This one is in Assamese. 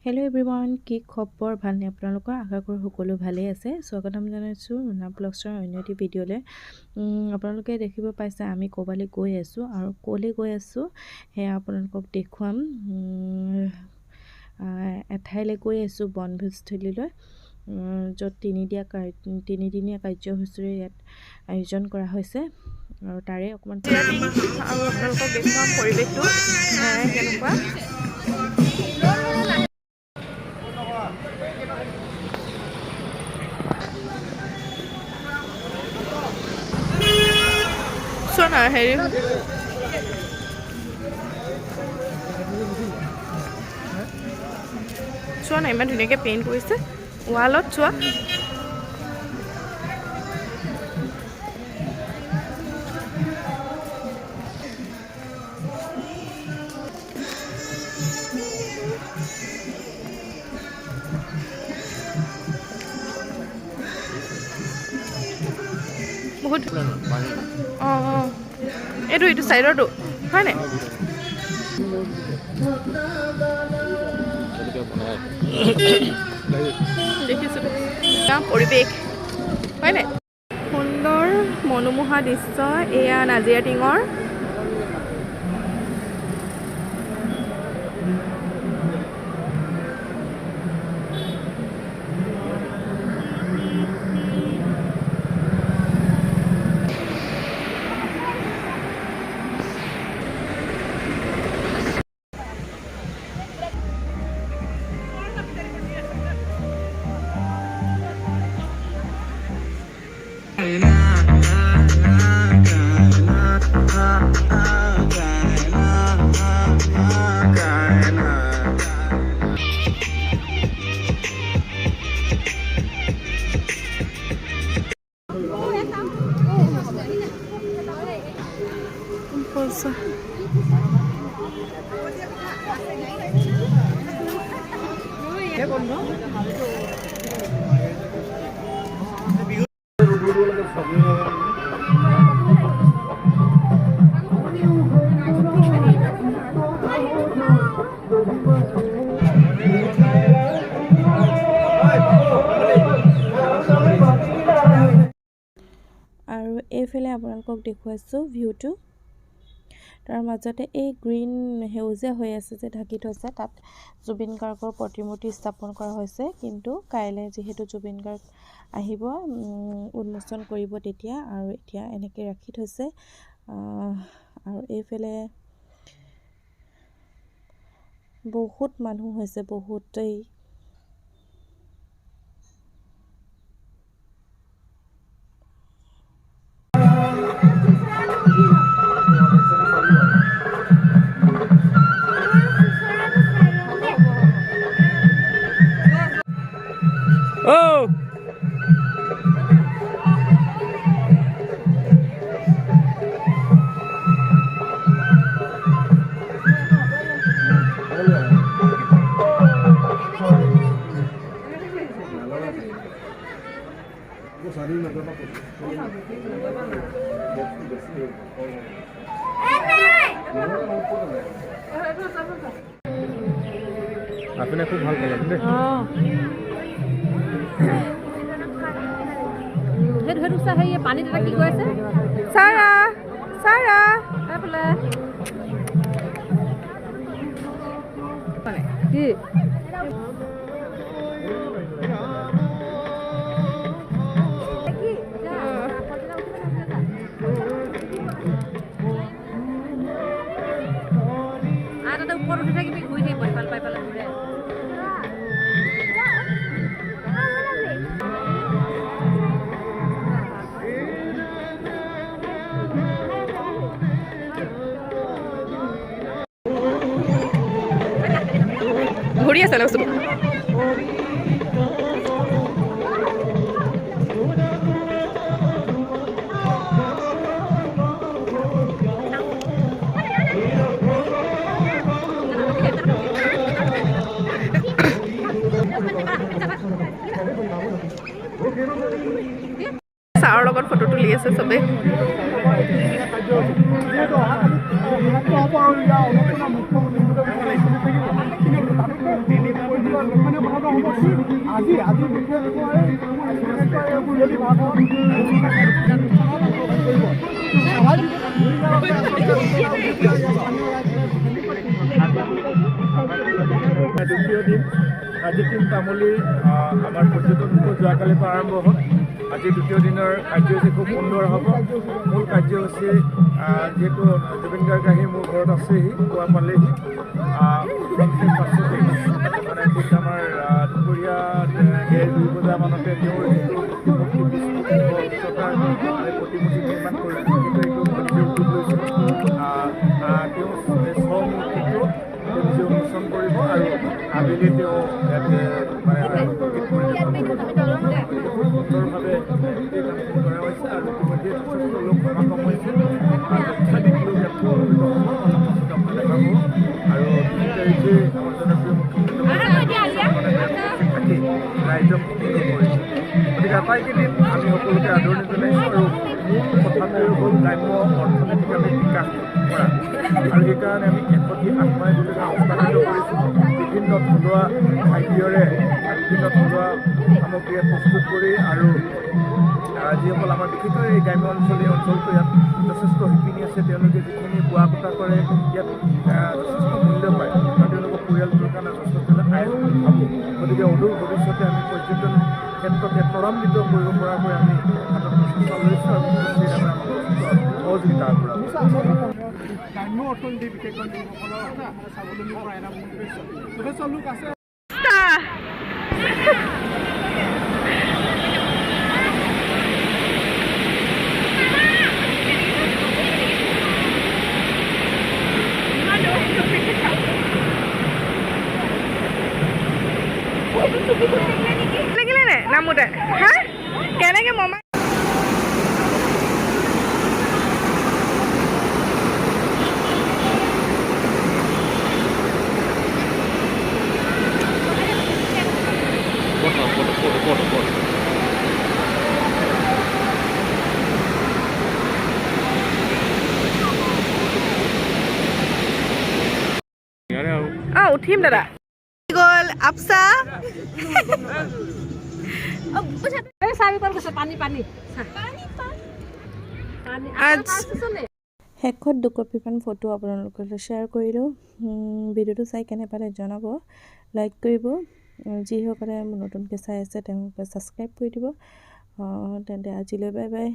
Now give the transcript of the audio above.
হেল্ল' এভৰিৱান, কি খবৰ? ভালনে আপোনালোকৰ? আশা কৰোঁ সকলো ভালেই আছে। স্বাগতম জনাইছোঁ মুনা ব্লগছৰ অন্য এটি ভিডিঅ'লৈ। আপোনালোকে দেখিব পাইছে আমি ক'ৰবালৈ গৈ আছোঁ, আৰু ক'লৈ গৈ আছোঁ সেয়া আপোনালোকক দেখুৱাম। এঠাইলৈ গৈ আছোঁ, বনভোজস্থলীলৈ, য'ত তিনিদিনীয়া কাৰ্যসূচীৰে ইয়াত আয়োজন কৰা হৈছে, আৰু তাৰে অকণমান আৰু আপোনালোকক দেখুৱাম পৰিৱেশটো কেনেকুৱা। হেৰি চোৱা না, ইমান ধুনীয়াকৈ পেইণ্ট কৰিছে ৱালত, চোৱা। বহুত অঁ এইটো চাইডৰটো হয় নাই? দেখিছোঁ পৰিৱেশ হয় নাই? সুন্দৰ মনোমোহা দৃশ্য। এয়া নাজিৰা টিঙৰ আৰু এইফালে আপোনালোকক দেখুৱাইছোঁ ভিউটো। তাৰ মাজতে এই গ্ৰীণ সেউজীয়া হৈ আছে যে ঢাকি থৈছে, তাত জুবিন গাৰ্গৰ প্ৰতিমূৰ্তি স্থাপন কৰা হৈছে। কিন্তু কাইলৈ যিহেতু জুবিন গাৰ্গ আহিব, উন্মোচন কৰিব তেতিয়া, আৰু এতিয়া এনেকৈ ৰাখি থৈছে। আৰু এইফালে বহুত মানুহ হৈছে, বহুতেই। আপুনি খুব ভাল পালে দেই। সেইটো হেৰি পানীত এটা কি কৈছে? চাৰা এইফালে কি ওপৰত উঠি থাকিবি, ঘূৰি থাকিব ইফাল পাই পেলাই ঘূৰে। ঘূৰি আছে বস্তু। ছাৰৰ লগত ফটো তুলি আছে চবেই। দ্বিতীয় দিন আজি টিম তামুলীৰ আমাৰ পৰ্যটন যোৱাকালিৰ পৰা আৰম্ভ হ'ল। আজি দ্বিতীয় দিনৰ কাৰ্যসূচী খুব সুন্দৰ হ'ব। মূল কাৰ্যসূচী যিহেতু জুবিন গাৰ্গ আহি মোৰ ঘৰত আছেহি, পুৱা পালেহি। পাছতে মানে ঠিক আমাৰ দুপৰীয়া 2 বজামানতে তেওঁৰ যিটো উচ্চতাৰ প্ৰতিমূৰ্তি নিৰ্মাণ কৰিছিল, কিন্তু এইটো নিজে উদ্যোগ লৈছিল। তেওঁ স্বমূৰ্তিটো নিজে উন্মোচন কৰিব আৰু আবেলি তেওঁ ইয়াতে মানে সুন্দৰভাৱে এই কামখিনি কৰা হৈছে আৰু ইতিমধ্যে যথেষ্ট লোক সমাগম হৈছে। লক্ষাধিক লোক ইয়াত উপস্থিত হ'ব, আপোনালোকে দেখাব। আৰু 3 তাৰিখে আমাৰ জনপ্ৰিয় মুখ্যমন্ত্ৰী থাকি ৰাইজক সুন্দৰ কৰিছে। গতিকে আটাইকেইদিন আমি সকলোকে আদৰণি জনাইছোঁ আৰু মূল কথাটোৱে হ'ল গ্ৰাম্য অৰ্থনৈতিক আমি বিকাশ কৰা। আৰু সেইকাৰণে আমি 108 মাইল সংস্থাপিত কৰিছোঁ। বিভিন্ন থলুৱা খাদ্যৰে বিভিন্ন থলুৱা সামগ্ৰীয়ে প্ৰস্তুত কৰি আৰু যিসকল আমাৰ বিশেষকৈ এই গ্ৰাম্য অঞ্চল, এই অঞ্চলটো ইয়াত যথেষ্ট শিপিনী আছে, তেওঁলোকে যিখিনি বোৱা কটা কৰে ইয়াত যথেষ্ট মূল্য পায় আৰু তেওঁলোকৰ পৰিয়ালটোৰ কাৰণে যথেষ্ট আয় ভাবোঁ। গতিকে অদূৰ ভৱিষ্যতে আমি পৰ্যটন ক্ষেত্ৰতে ত্বৰান্বিত কৰিব পৰাকৈ আমি হাতত প্ৰচেষ্টা লৈছোঁ আৰু সহযোগিতা আগবঢ়াব। গ্ৰাম্য অৰ্থনীতি বিশেষকৈ লোকসকলৰ স্বাৱলম্বী কৰা এটা মূল উদ্দেশ্য। যথেষ্ট লোক আছে। লাগিলে নে নামোতে হা কেনেকে মমা উঠিম দাদা গ'ল আপচা শেষত 2 কপিমান ফটো আপোনালোকৰ লগত শ্বেয়াৰ কৰিলোঁ। ভিডিঅ'টো চাই কেনে পালে জনাব, লাইক কৰিব। যিসকলে নতুনকৈ চাই আছে তেওঁলোকে ছাবস্ক্ৰাইব কৰি দিব। তেন্তে আজিলৈ বাই বাই।